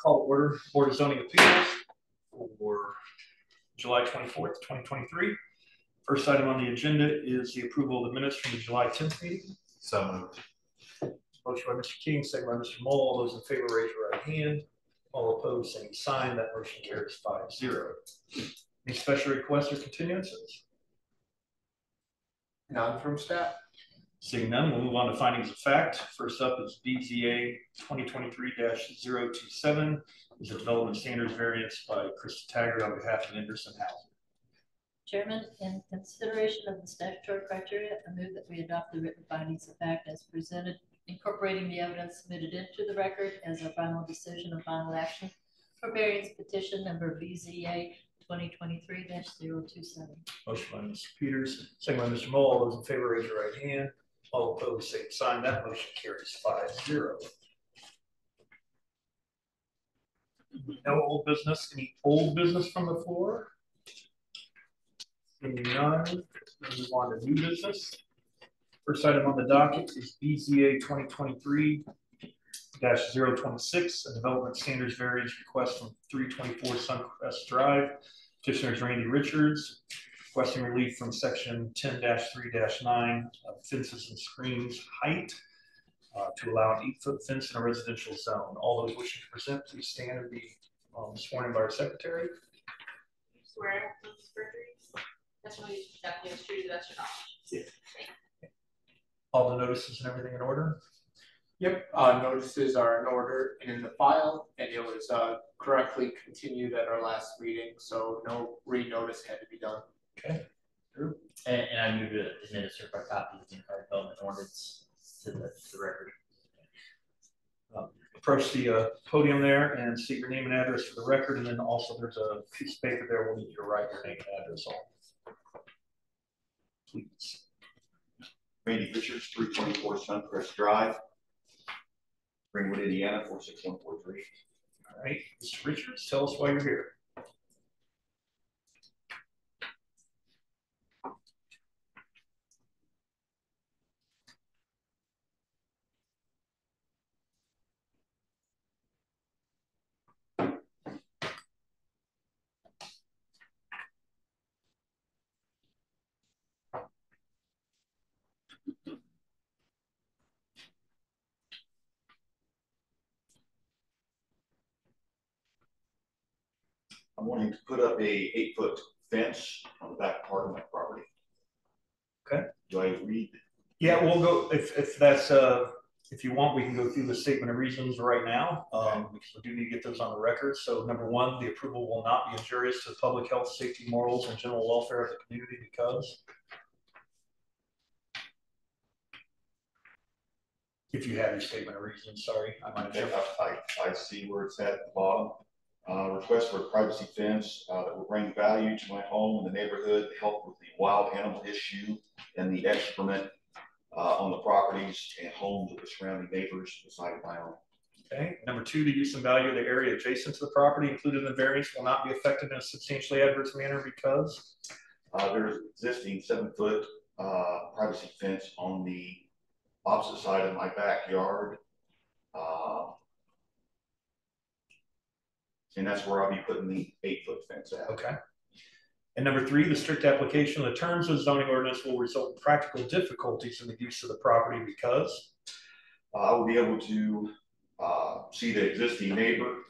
Call to order Board of Zoning Appeals for July 24th, 2023. First item on the agenda is the approval of the minutes from the July 10th meeting. So moved. Motion by Mr. King, second by Mr. Moll. All those in favor, raise your right hand. All opposed, same sign. That motion carries 5-0. Any special requests or continuances? None from staff. Seeing none, we'll move on to findings of fact. First up is BZA 2023-027. Is a development standards variance by Krista Taggart on behalf of Anderson Housing. Chairman, in consideration of the statutory criteria, I move that we adopt the written findings of fact as presented, incorporating the evidence submitted into the record as a final decision of final action for variance petition number BZA 2023-027. Motion by Mr. Peters, second by Mr. Moll. All those in favor, raise your right hand. All opposed, same sign. That motion carries 5-0. No old business. Any old business from the floor? Seeing none, we'll move on to new business. First item on the docket is BZA 2023-026, a development standards variance request from 324 Suncrest Drive. Petitioner is Randy Richards, requesting relief from section 10-3-9 of fences and screens height to allow an 8-foot fence in a residential zone. All those wishing to present, please stand and be sworn in by our secretary. Swear on this perjury. Testimony is definitely true to the best of your knowledge. Yeah. All the notices and everything in order? Yep, notices are in order and in the file, and it was correctly continued at our last meeting, so no re-notice had to be done. Okay. Drew? And I move to administer by copy of the entire development ordinance to the record. Approach the podium there and state your name and address for the record, and then also there's a piece of paper there. We'll need you to write your name and address on. Please. Randy Richards, 324 Suncrest Drive, Greenwood, Indiana, 46143. All right, Mr. Richards, tell us why you're here. I'm wanting to put up a 8-foot fence on the back part of my property. Okay. Do I read? Yeah, we'll go if that's if you want, we can go through the statement of reasons right now, because we do need to get those on the record. So number one, the approval will not be injurious to the public health, safety, morals, and general welfare of the community because if you have your statement of reasons, sorry, I might have I see where it's at the bottom. Request for a privacy fence that will bring value to my home and the neighborhood, help with the wild animal issue and the excrement on the properties and homes of the surrounding neighbors beside my own. Okay. Number two, the use and value of the area adjacent to the property included in the variance will not be affected in a substantially adverse manner because there's existing 7-foot privacy fence on the opposite side of my backyard. And that's where I'll be putting the 8-foot fence at. Okay. And number three, the strict application of the terms of the zoning ordinance will result in practical difficulties in the use of the property because I will be able to see the existing neighbor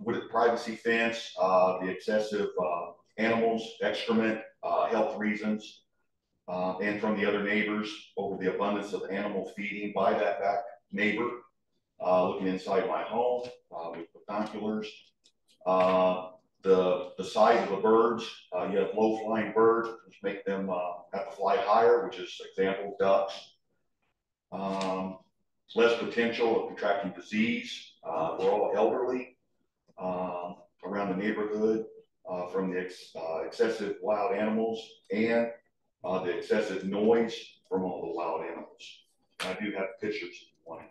with a privacy fence, the excessive animals, excrement, health reasons, and from the other neighbors over the abundance of animal feeding by that back neighbor, looking inside my home with binoculars. The size of the birds, you have low flying birds, which make them have to fly higher, which is example ducks. Less potential of contracting disease. We're all elderly around the neighborhood from the excessive wild animals and the excessive noise from all the wild animals. I do have pictures if you want.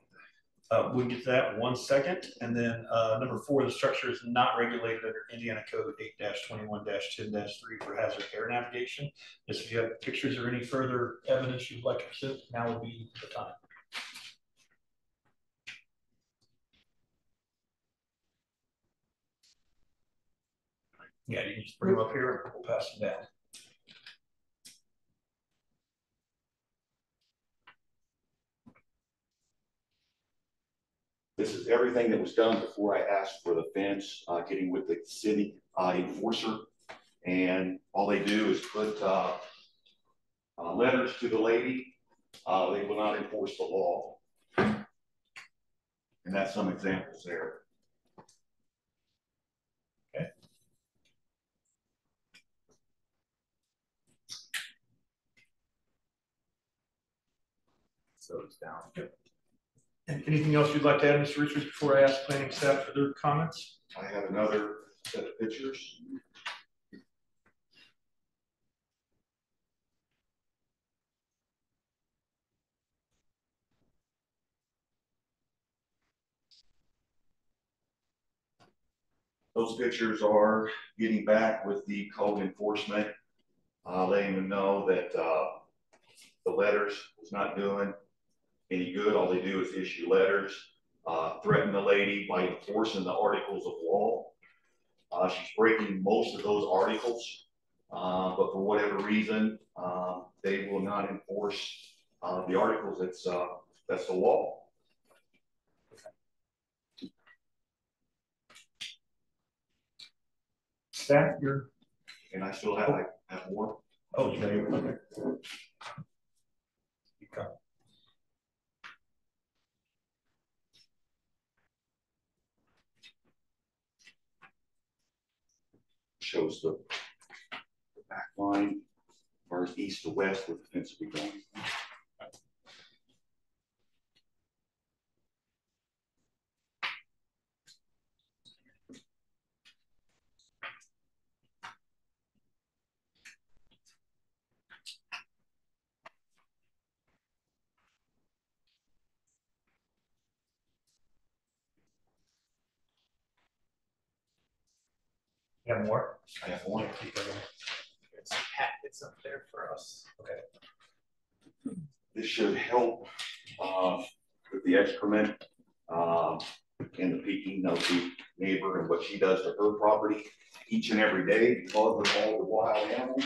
We'll get to that in 1 second. And then number four, the structure is not regulated under Indiana Code 8-21-10-3 for hazard air navigation. If you have pictures or any further evidence you'd like to present, now would be the time. Yeah, you can just bring them up here and we'll pass them down. This is everything that was done before I asked for the fence, getting with the city enforcer. And all they do is put letters to the lady. They will not enforce the law. And that's some examples there. Okay. So it's down. Yep. And anything else you'd like to add, Mr. Richards, before I ask planning staff for their comments? I have another set of pictures. Those pictures are getting back with the code enforcement, letting them know that the letters was not doing any good. All they do is issue letters, threaten the lady by enforcing the articles of law. She's breaking most of those articles, but for whatever reason, they will not enforce the articles. That's the law. Staff, you're. And I still have, I have more. Oh, you got it. Okay. Keep going. Shows the back line, as far as east to west, where the fence will be going. You have more? I have one. Keep going. It's packets up there for us. Okay. This should help with the excrement and the peeking of the neighbor and what she does to her property each and every day because of all the wild animals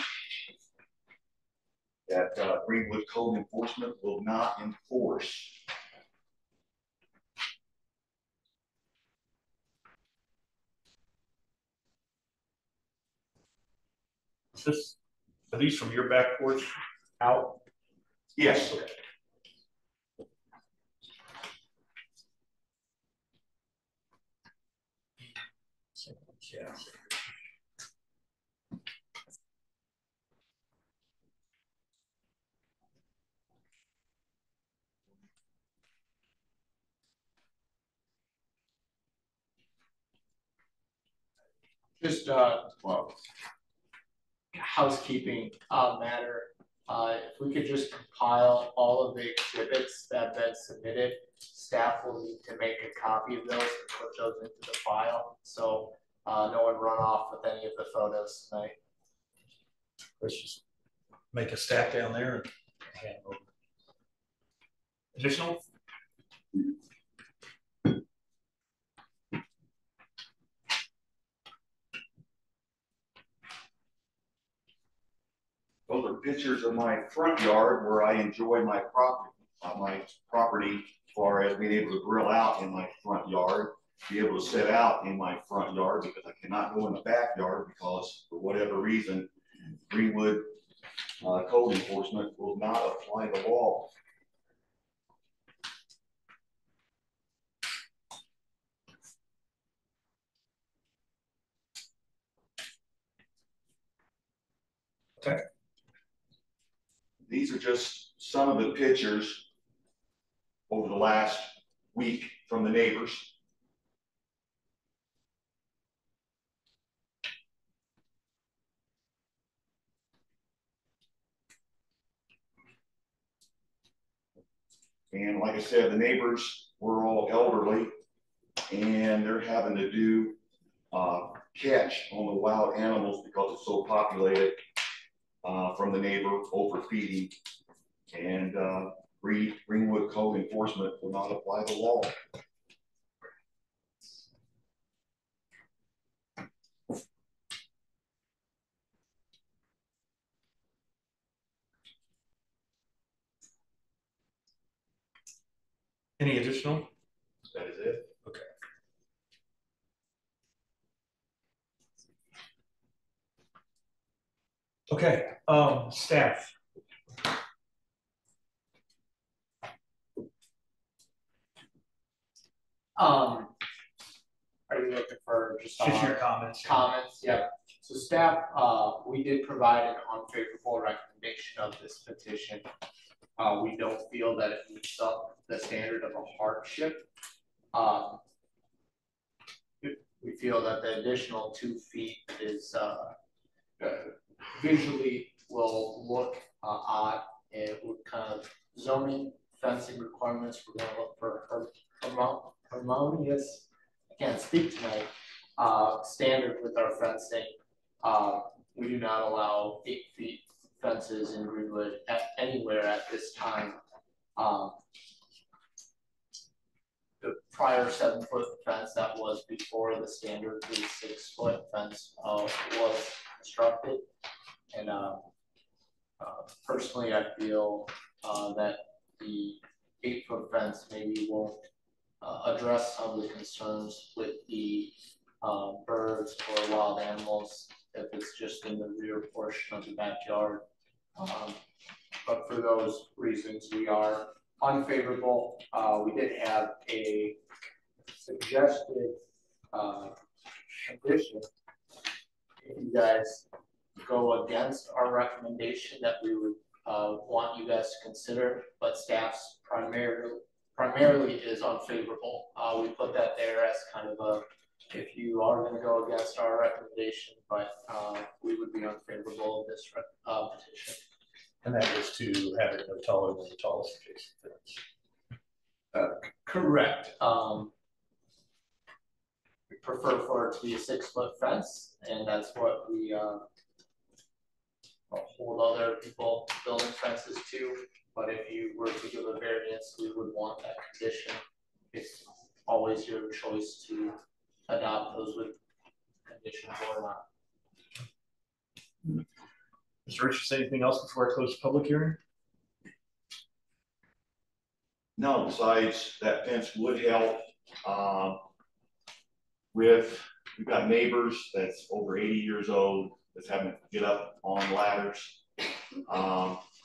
that Greenwood Code Enforcement will not enforce. Are these from your back porch out? Yes. Okay. Yeah. Just well, housekeeping matter. If we could just compile all of the exhibits that have been submitted, staff will need to make a copy of those and put those into the file. So no one run off with any of the photos tonight. Let's just make a stack down there and hand over. Additional? Those are pictures of my front yard where I enjoy my property, as far as being able to grill out in my front yard, be able to sit out in my front yard because I cannot go in the backyard because for whatever reason, Greenwood Code Enforcement will not apply the law. Okay. These are just some of the pictures over the last week from the neighbors. And like I said, the neighbors were all elderly and they're having to do catch on the wild animals because it's so populated from the neighbor overfeeding. And Greenwood Code Enforcement will not apply the law. Any additional? That is it. Okay, staff. Are you looking for just Just your our comments. comments? Yep. So staff, we did provide an unfavorable recommendation of this petition. We don't feel that it meets up the standard of a hardship. We feel that the additional 2 feet is visually will look odd. It would kind of zoning fencing requirements. We're going to look for harmonious. I can't speak tonight. Standard with our fencing. We do not allow 8 feet fences in Greenwood anywhere at this time. The prior 7-foot fence that was before the standard 6-foot fence was constructed, and personally, I feel that the 8-foot fence maybe won't address some of the concerns with the birds or wild animals if it's just in the rear portion of the backyard. But for those reasons, we are unfavorable. We did have a suggested condition. If you guys go against our recommendation, that we would want you guys to consider, but staff's primarily is unfavorable. We put that there as kind of a, if you are going to go against our recommendation, but we would be unfavorable of this petition. And that is to have it no taller than the tallest adjacent fence. Correct. We prefer for it to be a 6-foot fence, and that's what we hold other people building fences to. But if you were to give a variance, we would want that condition. It's always your choice to adopt those with conditions or not. Mr. Richards, anything else before I close the public hearing? No, besides that fence would help we've got neighbors that's over 80 years old that's having to get up on ladders,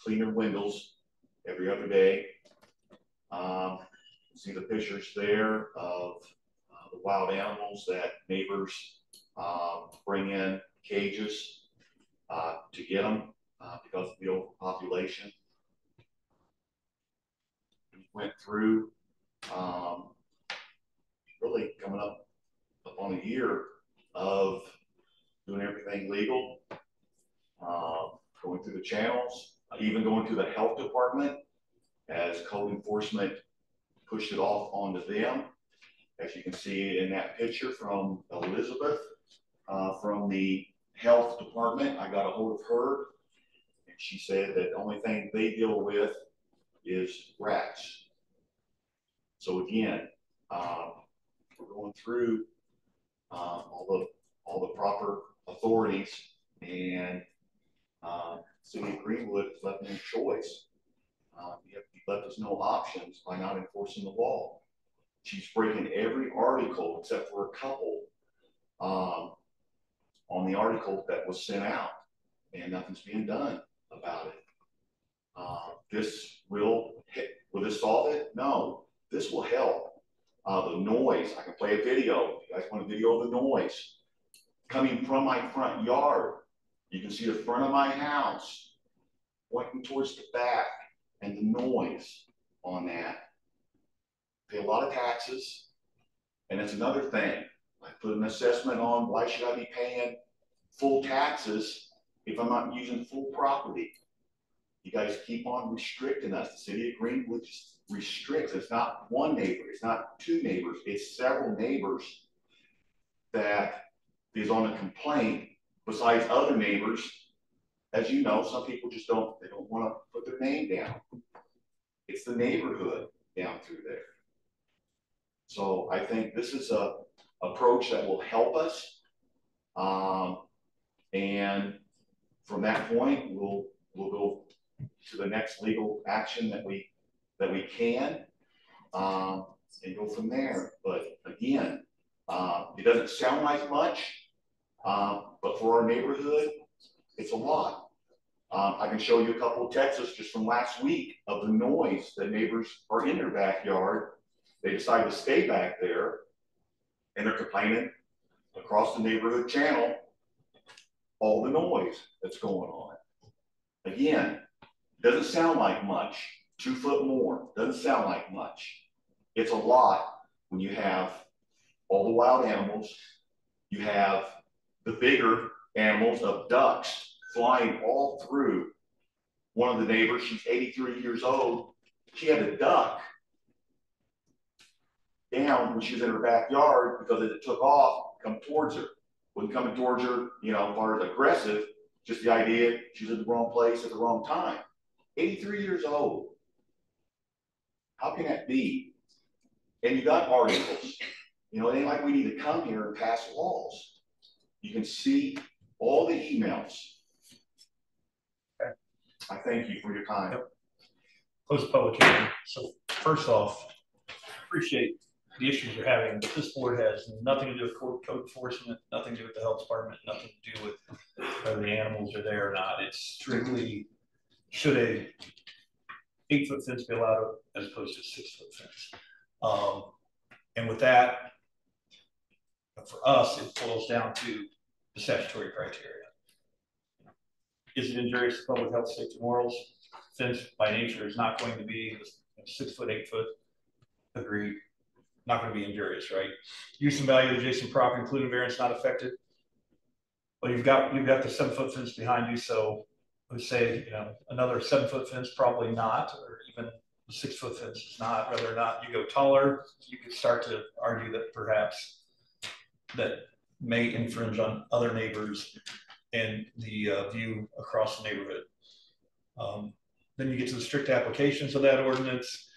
clean their windows every other day. See the pictures there of the wild animals that neighbors bring in cages to get them because of the overpopulation. We went through really coming up on a year of doing everything legal, going through the channels, even going to the health department as code enforcement pushed it off onto them. As you can see in that picture from Elizabeth from the health department, I got a hold of her and she said that the only thing they deal with is rats. So again, we're going through all the proper authorities, and City of Greenwood has left no choice. You left us no options by not enforcing the law. She's breaking every article except for a couple on the article that was sent out, and nothing's being done about it. Will this solve it? No, this will help. The noise, I can play a video. If you guys want a video of the noise coming from my front yard. You can see the front of my house pointing towards the back and the noise on that. Pay a lot of taxes. And it's another thing. I put an assessment on why should I be paying full taxes if I'm not using full property. You guys keep on restricting us. The City of Greenwood just restricts. It's not one neighbor. It's not two neighbors. It's several neighbors that is on a complaint besides other neighbors. As you know, some people just don't want to put their name down. It's the neighborhood down through there. So I think this is a approach that will help us. And from that point, we'll go to the next legal action that we can. and go from there. But again, it doesn't sound like much, but for our neighborhood, it's a lot. I can show you a couple of texts just from last week of the noise that neighbors are in their backyard. They decide to stay back there, and they're complaining across the neighborhood channel, all the noise that's going on. Again, doesn't sound like much. 2 foot more, doesn't sound like much. It's a lot when you have all the wild animals, you have the bigger animals of ducks flying all through. One of the neighbors, she's 83 years old, she had a duck down when she was in her backyard because as it took off, come towards her. Wasn't coming towards her, you know, as far as aggressive, just the idea she was in the wrong place at the wrong time. 83 years old. How can that be? And you got articles. You know, it ain't like we need to come here and pass laws. You can see all the emails. Okay. I thank you for your time. Yep. Close the public hearing. So first off, appreciate the issues you're having, but this board has nothing to do with code enforcement, nothing to do with the health department, nothing to do with whether the animals are there or not. It's strictly, should a 8-foot fence be allowed as opposed to a 6-foot fence? And with that, for us, it boils down to the statutory criteria. Is it injurious to public health, safety, morals? Fence by nature is not going to be 6 foot, 8 foot. Agreed. Not going to be injurious, right? Use and value of adjacent property, including variance not affected. Well, you've got the 7-foot fence behind you, so I would say, you know, another 7-foot fence probably not, or even the 6-foot fence is not. Whether or not you go taller, you could start to argue that perhaps that may infringe on other neighbors and the view across the neighborhood. Then you get to the strict applications of that ordinance.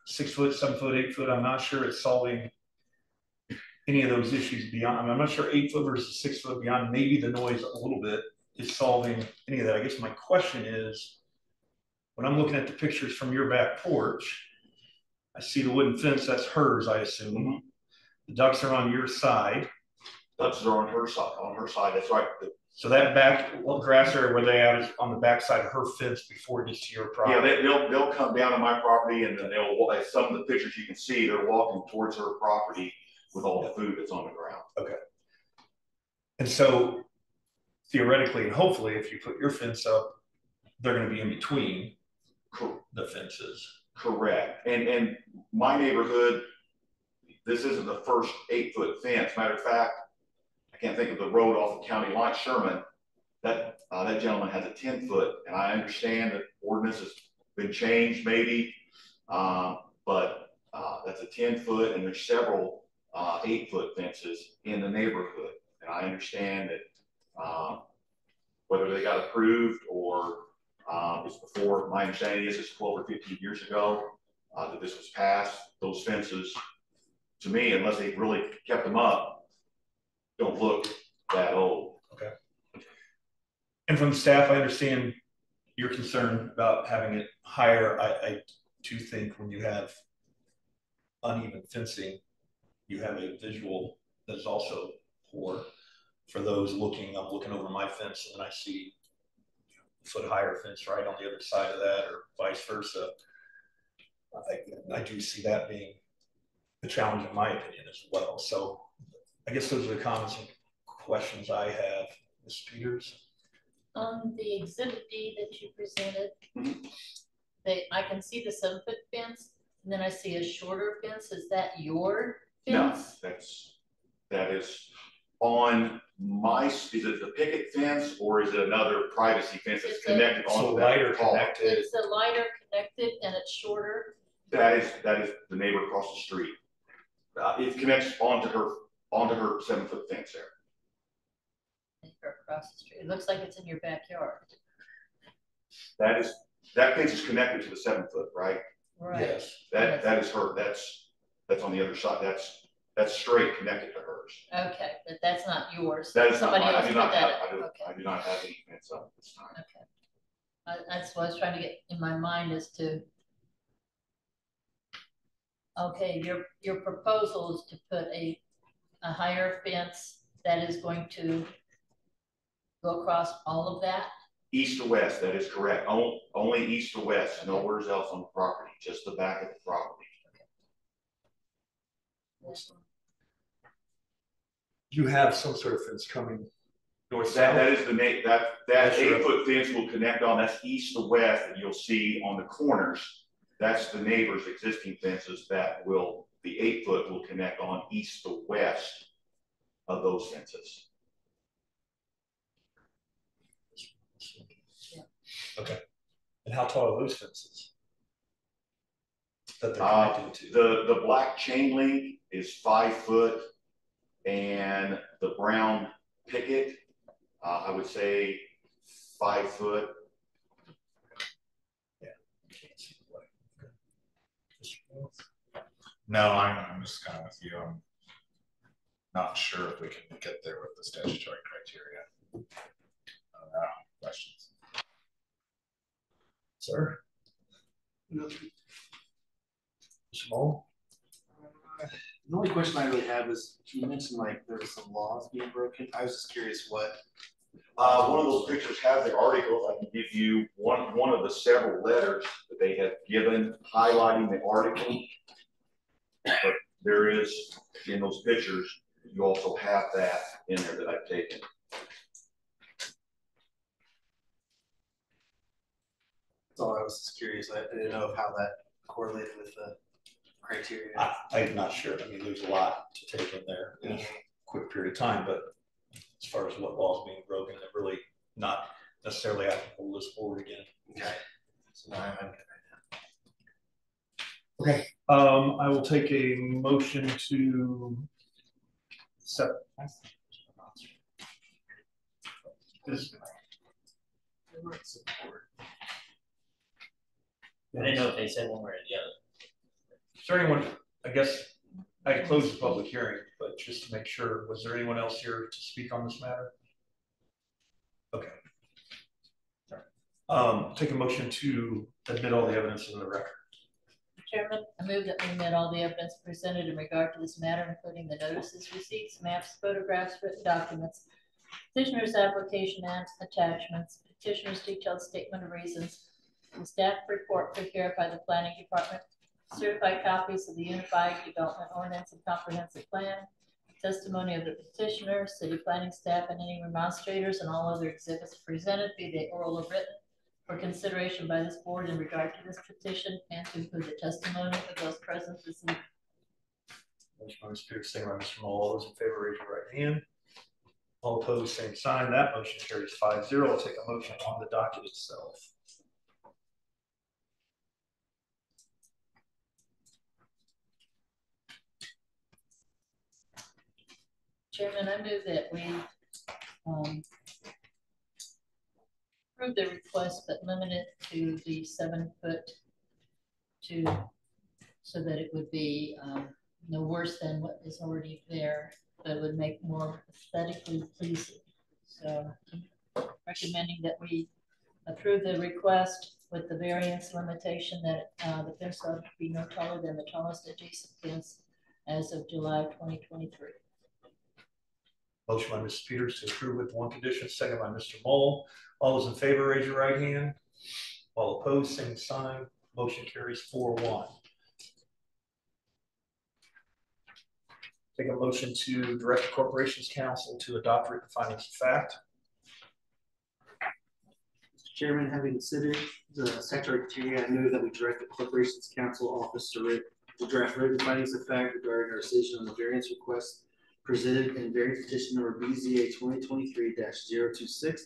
6 foot, 7 foot, 8 foot, I'm not sure it's solving any of those issues beyond. I mean, I'm not sure 8 foot versus 6 foot beyond maybe the noise a little bit is solving any of that. I guess my question is, when I'm looking at the pictures from your back porch, I see the wooden fence, that's hers, I assume. Mm-hmm. The ducks are on your side. Ducks are on her side, that's right. So that back grass area where they are is on the back side of her fence before it gets to your property. Yeah, they'll come down on my property, and then they'll, as some of the pictures you can see, they're walking towards her property with all the food that's on the ground. Okay. And so theoretically and hopefully, if you put your fence up, they're going to be in between the fences. Correct. And my neighborhood, this isn't the first 8-foot fence. Matter of fact, I can't think of the road off the county line, Sherman. That gentleman has a 10-foot, and I understand that ordinance has been changed maybe, but that's a 10-foot, and there's several 8-foot fences in the neighborhood. And I understand that whether they got approved or it's before, my understanding is it's 12 or 15 years ago that this was passed. Those fences, to me, unless they really kept them up, don't look that old. Okay. And from staff, I understand your concern about having it higher. I do think when you have uneven fencing, you have a visual that is also poor for those looking. I'm looking over my fence and I see a foot higher fence right on the other side of that, or vice versa. I do see that being a challenge in my opinion as well. So I guess those are the comments and questions I have. Ms. Peters? On the exhibit D that you presented, I can see the 7-foot fence, and then I see a shorter fence. Is that your fence? No, that is on my, is it the picket fence or is it another privacy fence that's connected on the lighter connected? It's a lighter connected and it's shorter. That is the neighbor across the street. It connects onto her 7-foot fence there. Across the street. It looks like it's in your backyard. That fence is connected to the 7-foot, right? Right. Yes. That is her. That's on the other side. That's straight connected to hers. Okay, but that's not yours. That is somebody not mine. else put that. I do not have any fence up this time. Okay. That's what I was trying to get in my mind as to Okay, your proposal is to put a higher fence that is going to go across all of that? East to west, that is correct. Only east to west, nowhere else on the property, just the back of the property. You have some sort of fence coming north That south? is the that 8-foot fence will connect on, that's east to west, and you'll see on the corners, that's the neighbor's existing fences that will, the 8-foot will connect on east to west of those fences. Okay. And how tall are those fences that they're connected to? The black chain link is 5 foot, and the brown picket, I would say 5 foot. Yeah. No, I'm just kind of with you. I'm not sure if we can get there with the statutory criteria. I don't know. Questions? Sir? Mr. Moll? The only question I really have is, you mentioned like there's some laws being broken. I was just curious what. One of those pictures has the article. I can give you one of the several letters that they have given highlighting the article. But there is, in those pictures, you also have that in there that I've taken. That's all I was just curious. I didn't know how that correlated with the criteria. I'm not sure. I mean, there's a lot to take in there in a quick period of time, but as far as what laws being broken, they're really not necessarily applicable to this board again. Okay. So now I'm good right now. Okay. I will take a motion to set. I didn't know if they said one way or the other. Is there anyone, I guess I closed the public hearing, but just to make sure, was there anyone else here to speak on this matter? Okay. Take a motion to admit all the evidence in the record. Chairman, I move that we admit all the evidence presented in regard to this matter, including the notices, receipts, maps, photographs, written documents, petitioner's application and attachments, petitioner's detailed statement of reasons, the staff report prepared by the planning department, certified copies of the Unified Development Ordinance and Comprehensive Plan, testimony of the petitioner, city planning staff, and any remonstrators, and all other exhibits presented, be they oral or written, for consideration by this board in regard to this petition, and to include the testimony of those present this evening. Motion by Mr. Pierce, second by Mr. Moll. All those in favor, raise your right hand. All opposed, same sign. That motion carries 5-0. I'll take a motion on the docket itself. Chairman, I move that we approve the request, but limit it to the 7 foot so that it would be no worse than what is already there, but it would make more aesthetically pleasing. So recommending that we approve the request with the variance limitation that the fence ought to be no taller than the tallest adjacent fence as of July 2023. Motion by Mr. Peters to approve with one condition, second by Mr. Moll. All those in favor, raise your right hand. All opposed, same sign. Motion carries 4-1. Take a motion to direct the Corporations Council to adopt written findings of fact. Mr. Chairman, having considered the statutory criteria, I move that we direct the Corporations Council office to draft written findings of fact regarding our decision on the variance request presented in variance petition number BZA 2023-026.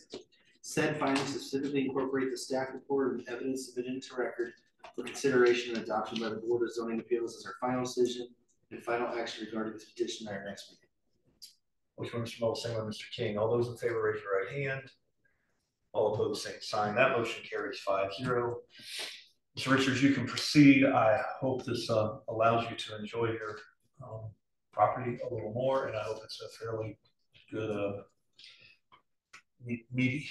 Said findings specifically incorporate the staff report and evidence submitted into record for consideration and adoption by the Board of Zoning Appeals as our final decision and final action regarding this petition at our next meeting. Motion by Mr. Moll, second by Mr. King. All those in favor, raise your right hand. All opposed, same sign. That motion carries 5-0. Mr. Richards, you can proceed. I hope this allows you to enjoy your property a little more, and I hope it's a fairly good meaty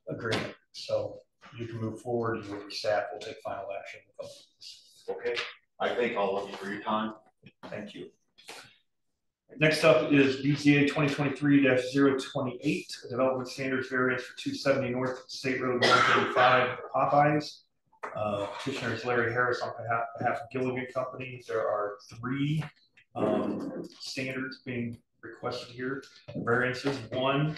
agreement. So you can move forward with your staff. We'll take final action. Okay. I thank all of you for your time. Thank you. Next up is BZA 2023-028, a development standards variance for 270 North State Road 135 Popeyes. Petitioner is Larry Harris on behalf of Gilligan Company. There are 3 standards being requested here. Variances. 1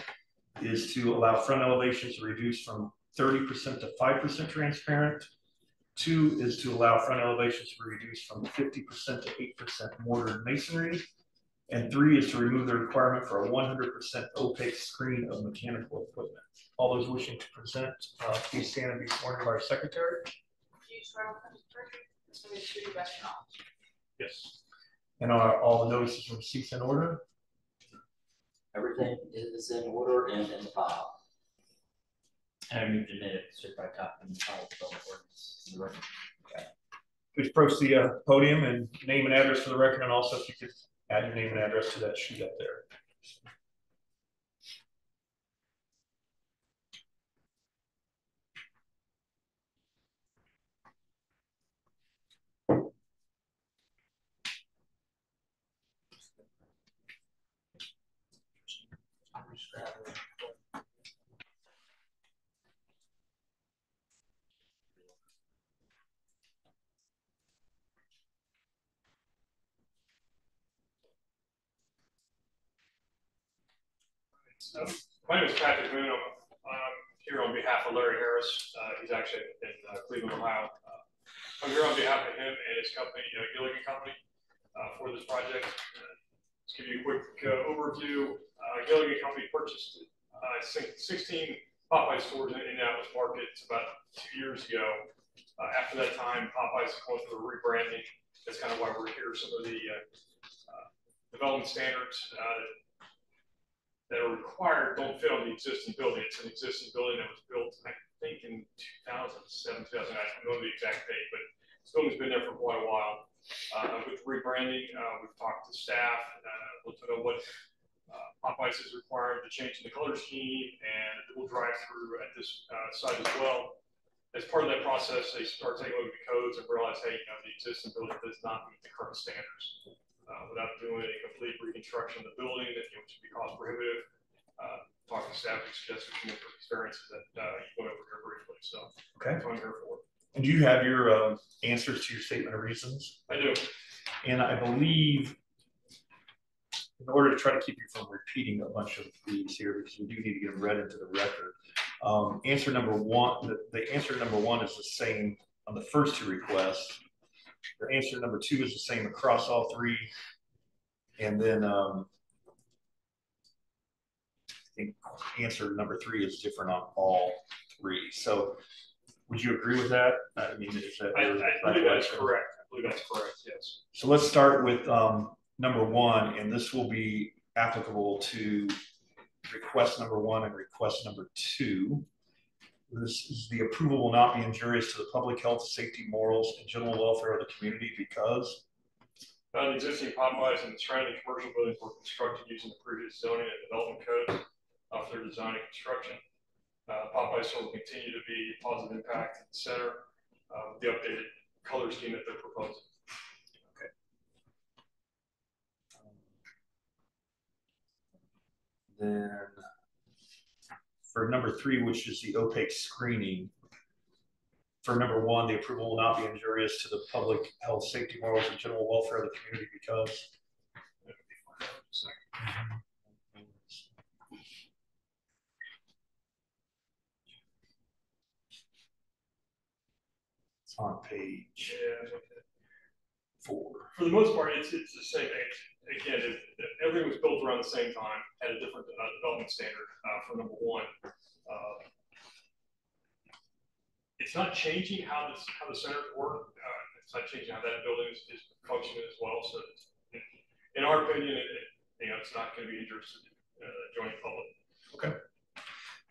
is to allow front elevations to reduce from 30% to 5% transparent. 2 is to allow front elevations to be reduced from 50% to 8% mortar masonry. And 3 is to remove the requirement for a 100% opaque screen of mechanical equipment. All those wishing to present, please stand and be sworn by our secretary. Do you swear with perjury? Testimony is true to the best of your knowledge. Yes. And are all the notices of receipts in order? Everything is in order and in the file. And I moved to admit a certified copy in the file of the ordinance. Okay. Please approach the podium and name and address for the record, and also if you could add your name and address to that sheet up there. My name is Patrick Moon. I'm here on behalf of Larry Harris. He's actually in Cleveland, Ohio. I'm here on behalf of him and his company, Gilligan Company, for this project. Let's give you a quick overview. Gilligan Company purchased 16 Popeye stores in Indianapolis market about 2 years ago. After that time, Popeye's going through a rebranding. That's kind of why we're here. Some of the development standards that are required don't fit on the existing building. It's an existing building that was built, I think, in 2007, 2009. I don't know the exact date, but this building's been there for quite a while. With rebranding, we've talked to staff, looked at what Popeyes is required to change the color scheme and a dual drive-through at this site as well. As part of that process, they start taking a look at the codes and realize, hey, the existing building does not meet the current standards. Without doing a complete reconstruction of the building, that which would be cost prohibitive. Talking to staff, we suggested some of these variances that you went over here briefly. So, okay. That's what I'm here for. And do you have your answers to your statement of reasons? I do. And I believe, in order to try to keep you from repeating a bunch of these here, because we do need to get them read into the record. Answer number 1, the answer to number 1 is the same on the first 2 requests. The answer number 2 is the same across all 3. And then I think answer number 3 is different on all 3. So would you agree with that? I mean, is that I believe that's correct. I believe that's correct, yes. So let's start with number 1, and this will be applicable to request number 1 and request number 2. This is the approval will not be injurious to the public health, safety, morals, and general welfare of the community because The existing Popeyes and the surrounding commercial buildings were constructed using the previous zoning and development codes for their design and construction. Popeyes will continue to be a positive impact in the center with the updated color scheme that they're proposing. Okay. Then for number 3, which is the opaque screening, for number 1, the approval will not be injurious to the public health, safety, morals, and general welfare of the community because it's on page 4. For the most part, it's the same. Again, if everything was built around the same time, had a different development standard for number 1. It's not changing how the centers work. It's not changing how that building is functioning as well. So, in our opinion, it's not going to be injurious to the adjoining public. Okay.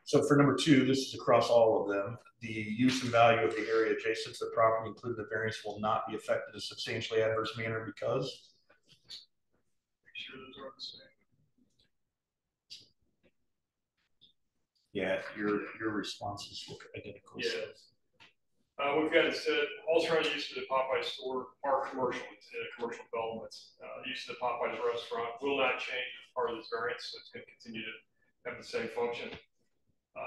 So for number 2, this is across all of them. The use and value of the area adjacent to the property, including the variance, will not be affected in a substantially adverse manner because. Make sure those are the same. Yeah, your responses look identical. Yeah. We've got it said, all surrounding use of the Popeyes store are commercial, it's in a commercial developments. The use of the Popeyes restaurant will not change as part of this variance, so it's going to continue to have the same function.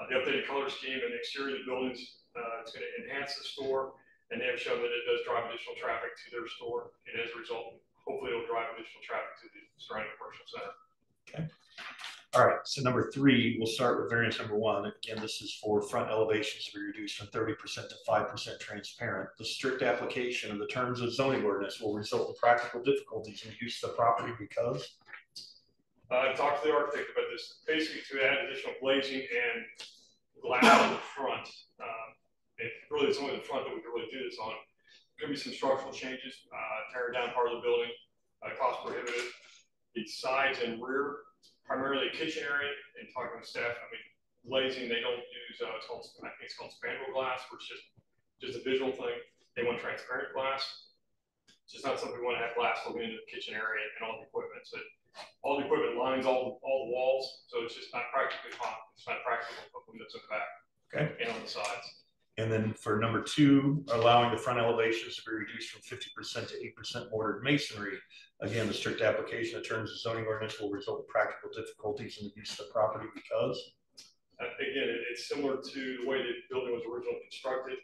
The updated color scheme and the exterior of the buildings, it's going to enhance the store, and they have shown that it does drive additional traffic to their store, and as a result, hopefully it'll drive additional traffic to the surrounding commercial center. Okay. All right, so number 3, we'll start with variance number 1. Again, this is for front elevations to be reduced from 30% to 5% transparent. The strict application of the terms of zoning ordinance will result in practical difficulties in use of the property because? I talked to the architect about this, basically to add additional glazing and glass in the front. It's only the front that we can really do this on. There's going to be some structural changes, tearing down part of the building, cost prohibitive. The sides and rear, primarily kitchen area, and talking to staff, I mean, glazing, they don't use, I think it's called spandrel glass, where it's just a visual thing. They want transparent glass. It's just not something we want to have glass looking into the kitchen area and all the equipment. So all the equipment lines all the walls, so it's just not practically hot. It's not practical to put windows in the back. Okay. And on the sides. And then for number 2, allowing the front elevations to be reduced from 50% to 8% mortared masonry. Again, the strict application of terms of zoning ordinance will result in practical difficulties in the use of the property because? Again, it's similar to the way the building was originally constructed.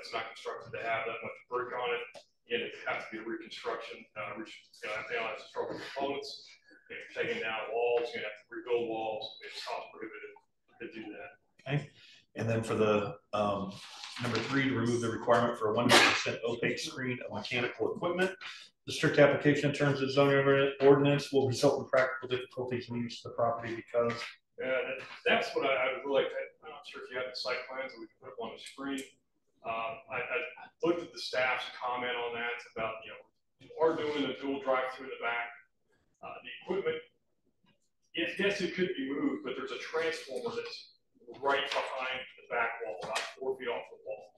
It's not constructed to have that much brick on it. Again, it has to be a reconstruction. Have to analyze the structural components. If you're taking down walls, you're going to have to rebuild walls. It's cost prohibitive to do that. Okay. And then for the number 3, to remove the requirement for a 100% opaque screen of mechanical equipment. The strict application in terms of zoning ordinance will result in practical difficulties in the use of the property because? That's what I would like. I'm not sure if you have the site plans that we can put up on the screen. I looked at the staff's comment on that. It's about, you are doing a dual drive-through in the back. The equipment, yes, it could be moved, but there's a transformer that's right behind the back wall, about 4 feet off the wall.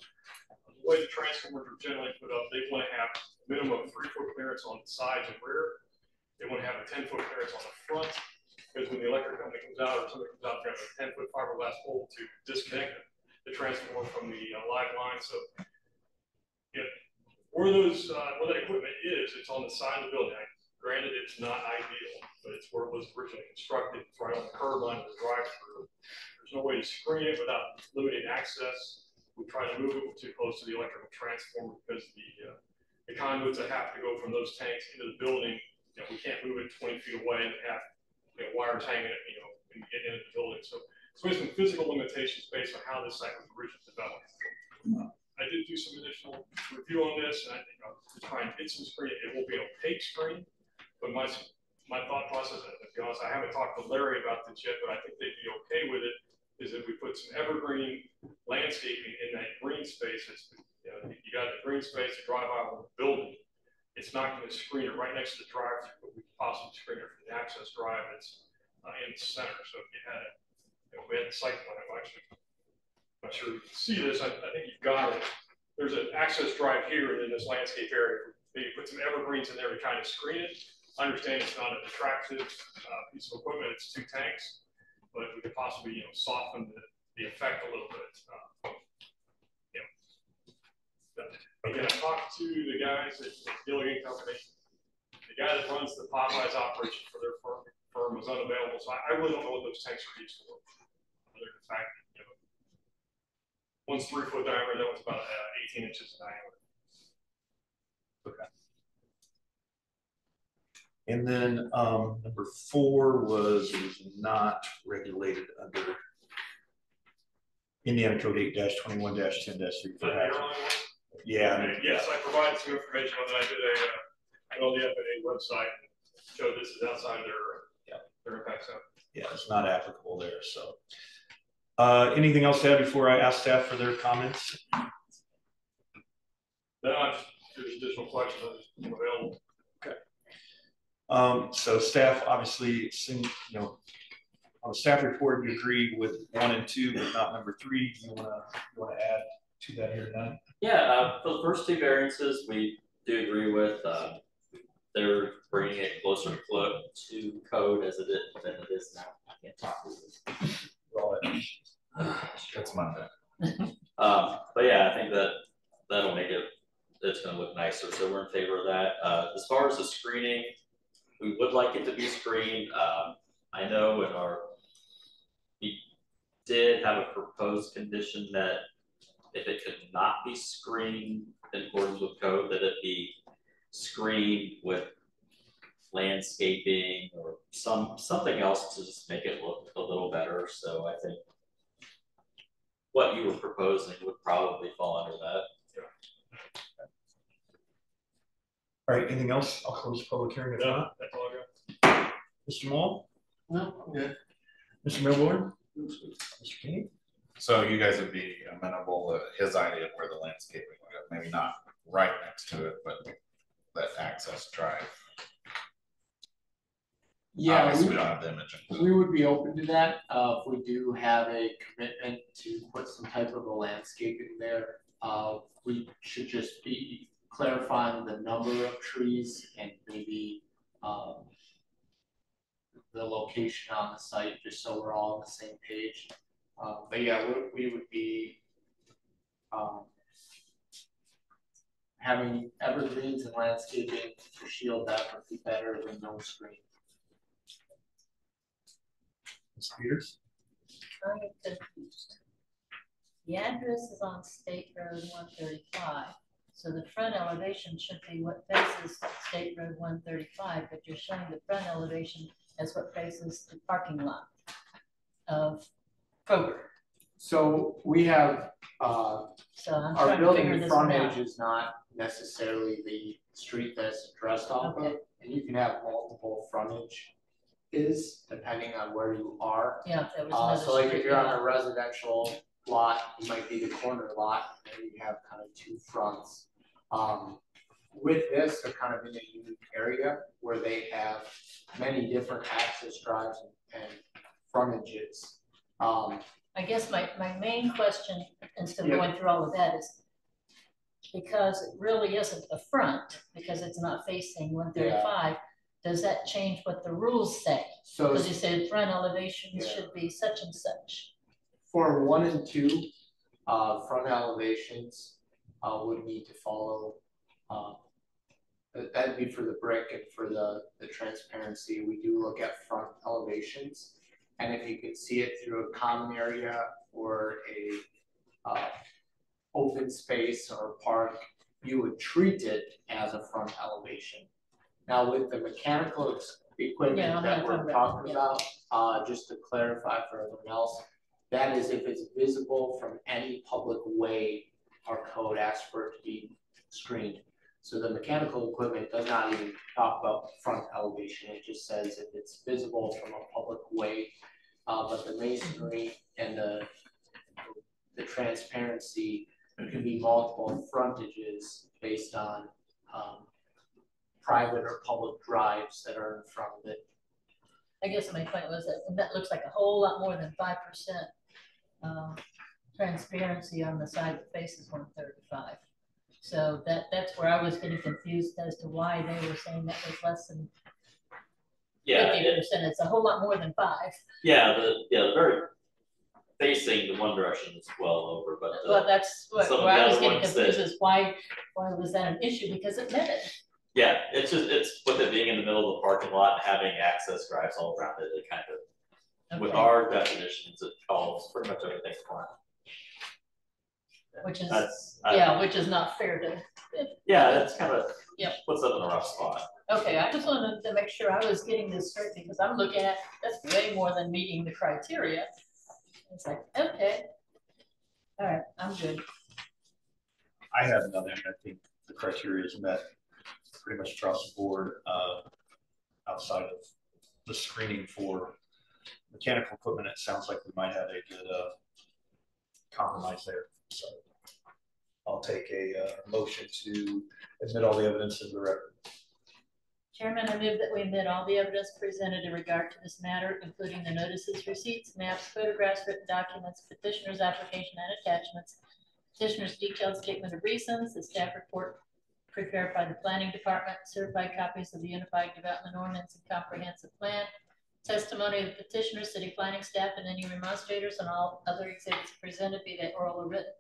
The way the transformers are generally put up, they want to have a minimum of 3-foot clearance on the sides and rear. They want to have a 10-foot clearance on the front, because when the electric company comes out or somebody comes out, they have a 10-foot fiberglass pole to disconnect the transformer from the live line. So, where that equipment is, it's on the side of the building. Granted, it's not ideal, but it's where it was originally constructed. It's right on the curb line of the drive-through. There's no way to screen it without limiting access. We try to move it too close to the electrical transformer because the conduits that have to go from those tanks into the building, we can't move it 20 feet away and have wires hanging it, and get into the building. So we have some physical limitations based on how this site was originally developed. I did do some additional review on this, and I think I'll try and get some screen. It will be an opaque screen, but my thought process, to be honest, I haven't talked to Larry about this yet, but I think they'd be okay with it, is if we put some evergreen landscaping in that green space. You got the green space to drive out of the building. It's not going to screen it right next to the drive-through, but we could possibly screen it from the access drive that's in the center. So if you had it, if we had the site plan, actually, I'm not sure you can see this. I think you've got it. There's an access drive here, and then this landscape area. Maybe put some evergreens in there to kind of screen it. I understand it's not an attractive piece of equipment. It's 2 tanks, but we could possibly, soften the effect a little bit. Again, I talked to the guys at the Gilligan Company. The guy that runs the Popeyes operation for their firm was unavailable, so I really don't know what those tanks are used for. Other than the fact that, one's 3-foot diameter, that one's about 18 inches in diameter. Okay. And then number 4 was not regulated under Indiana Code 8-21-10-3. Yeah. Yes, I provided some information on that. I did on the FAA website and showed this is outside their impact zone. Yeah, it's not applicable there. So, anything else to add before I ask staff for their comments? No, there's additional questions available. Okay. So staff obviously, on the staff report, you agree with 1 and 2, but not number 3. You want to add to that here tonight? Yeah, for the first 2 variances, we do agree with. They're bringing it closer to code as it is now. I can't talk to this. That's my bad. But yeah, I think that that'll make it, it's gonna look nicer, so we're in favor of that. As far as the screening, we would like it to be screened. I know we did have a proposed condition that if it could not be screened in accordance with code, that it be screened with landscaping or something else to just make it look a little better. So I think what you were proposing would probably fall under that. All right, anything else? I'll close the public hearing if not. That's all I got. Mr. Mall? No, I'm good. Mr. Milborn? Mr. King? So you guys would be amenable to his idea of where the landscaping would go, maybe not right next to it, but that access drive. Yeah, Obviously, we don't have the image. we would be open to that, if we do have a commitment to put some type of a landscaping there. We should just be clarifying the number of trees and maybe, the location on the site, just so we're all on the same page. But yeah, we would be, having evergreens and landscaping to shield that would be better than no screen. Ms. Peters? I'm confused. The address is on State Road 135, so the front elevation should be what faces State Road 135, but you're showing the front elevation as what faces the parking lot of Kroger. So we have, So I'm our trying to figure building this one frontage out. is not necessarily the street that's addressed off of, Okay. and you can have multiple frontage depending on where you are. Yeah, that was another So like if street, you're on yeah. a residential lot, it might be the corner lot, and you have kind of two fronts. With this, they're kind of in a unique area where they have many different access drives and frontages. I guess my main question, instead of Yeah. going through all of that, is because it really isn't the front, because it's not facing 135, does that change what the rules say? So Because you said front elevations Yeah. should be such and such. for 1 and 2, front elevations would need to follow. That'd be for the brick, and for the transparency, we do look at front elevations. And if you could see it through a common area or a open space or park, you would treat it as a front elevation. Now with the mechanical equipment Yeah, I'm that not we're talking talking about- about, just to clarify for everyone else, that is if it's visible from any public way, our code asks for it to be screened. So the mechanical equipment does not even talk about front elevation, it just says if it's visible from a public way. But the masonry and the transparency, there can be multiple frontages based on private or public drives that are in front of it. I guess my point was that looks like a whole lot more than 5% transparency on the side that faces 135. So that's where I was getting confused as to why they were saying that was less than 50%. It's a whole lot more than 5. The very facing the one direction is well over, but Well, that's what some of where the I was other getting ones confused that- is why was that an issue? Because it meant it. yeah, it's with it being in the middle of the parking lot and having access drives all around it, it kind of, with Okay. our definitions, it calls pretty much everything front. Which is which is not fair to. That's kind of Yep. puts them in a rough spot. Okay, I just wanted to make sure I was getting this straight because I'm looking at that's way more than meeting the criteria. It's like, okay, all right, I'm good. I have nothing. I think the criteria is met pretty much across the board, outside of the screening for mechanical equipment. It sounds like we might have a good compromise there. So I'll take a motion to admit all the evidence into the record. Chairman, I move that we admit all the evidence presented in regard to this matter, including the notices, receipts, maps, photographs, written documents, petitioner's application and attachments, petitioner's detailed statement of reasons, the staff report prepared by the planning department, certified copies of the Unified Development Ordinance and Comprehensive Plan, testimony of the petitioner, city planning staff, and any remonstrators, and all other exhibits presented, be they oral or written,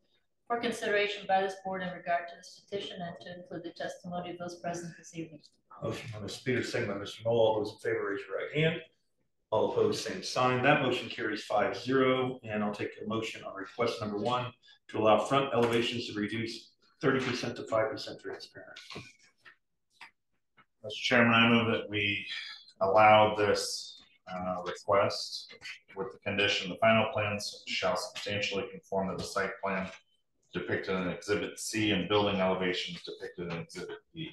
for consideration by this board in regard to this petition and to include the testimony of those present this evening. Motion by Mr. Peters, second by Mr. Knoll. All those in favor, raise your right hand. All opposed, same sign. That motion carries 5-0. And I'll take a motion on request number 1 to allow front elevations to reduce 30% to 5% transparent. Mr. Chairman, I move that we allow this request with the condition the final plans shall substantially conform to the site plan depicted in Exhibit C and building elevations depicted in Exhibit B.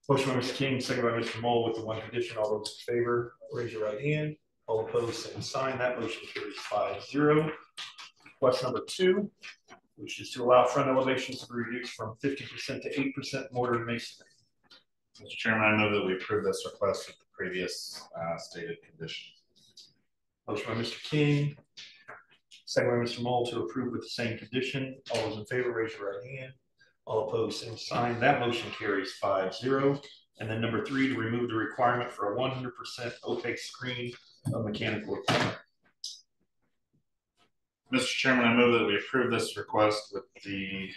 Motion by Mr. King, second by Mr. Knoll with the one condition. All those in favor, raise your right hand. All opposed, same sign. That motion carries 5-0. Request number 2, which is to allow front elevations to be reduced from 50% to 8% mortar masonry. Mr. Chairman, I move that we approve this request with the previous stated condition. Motion by Mr. King, second by Mr. Knoll to approve with the same condition. All those in favor, raise your right hand. All opposed, same sign. That motion carries 5-0. And then number 3, to remove the requirement for a 100% opaque screen of mechanical equipment. Mr. Chairman, I move that we approve this request with the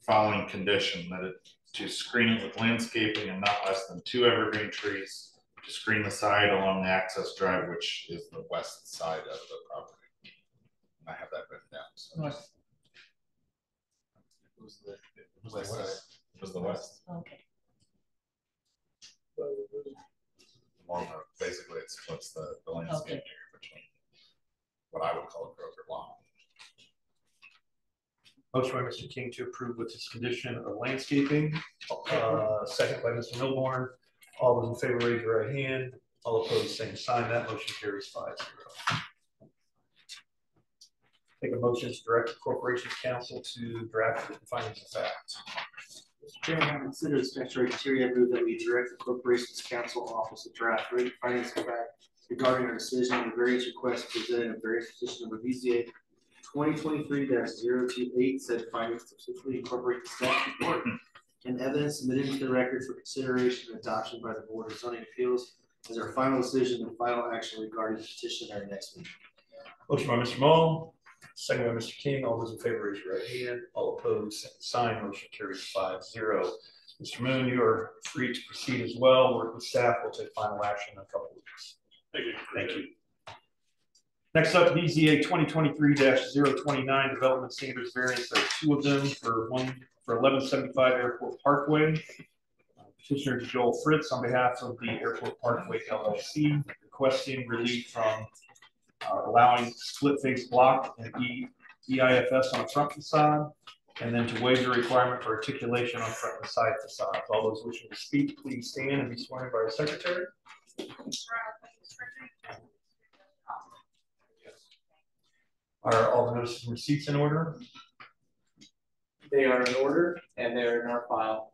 following condition: that it to screen it with landscaping and not less than 2 evergreen trees to screen the side along the access drive, which is the west side of the property. I have that written down. So North. It was the west side. It was the west. Okay. Along the, basically, it splits the landscape area between what I would call a Kroger lawn. Motion by Mr. King to approve with this condition of landscaping. Second by Mr. Milborn. All those in favor, raise your right hand. All opposed, same sign. That motion carries 5-0. Take a motion to direct the Corporation Council to draft the findings of fact. Mr. Chairman, I consider the statutory criteria. I move that we direct the Corporation's Council Office to draft written findings of fact regarding our decision on the various requests presented in various petition number BZA 2023-028. Said findings specifically incorporate the staff report and evidence submitted into the record for consideration and adoption by the Board of Zoning Appeals as our final decision and final action regarding the petition at our next meeting. Motion by Mr. Mull, second by Mr. King. All those in favor, raise your right hand. All opposed, same sign. Motion carries 5-0. Mr. Moon, you are free to proceed as well. Work with staff. We'll take final action in a couple of weeks. Thank you. Thank you. Next up, BZA 2023-029 development standards variance. There are 2 of them for 1175 Airport Parkway. Petitioner Joel Fritz on behalf of the Airport Parkway LLC requesting relief from allowing split face block and EIFS on the front facade, and then to waive the requirement for articulation on front and side facades. All those wishing to speak, please stand and be sworn in by our secretary. Are all the notices and receipts in order? They are in order and they're in our file.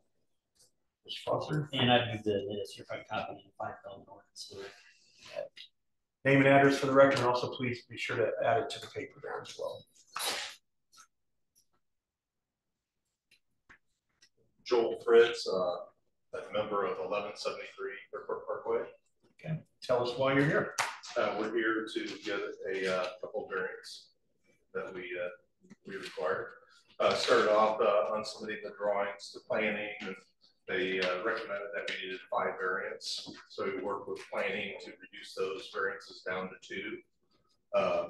Mr. Foster? And I moved the minutes here by copy and file in ordinance. Name and address for the record, and also please be sure to add it to the paper there as well. Joel Fritz, a member of 1173 Airport Parkway. Okay, tell us why you're here. We're here to get a couple variants that we required. Started off on submitting the drawings to planning, and they recommended that we needed 5 variants. So we worked with planning to reduce those variances down to 2.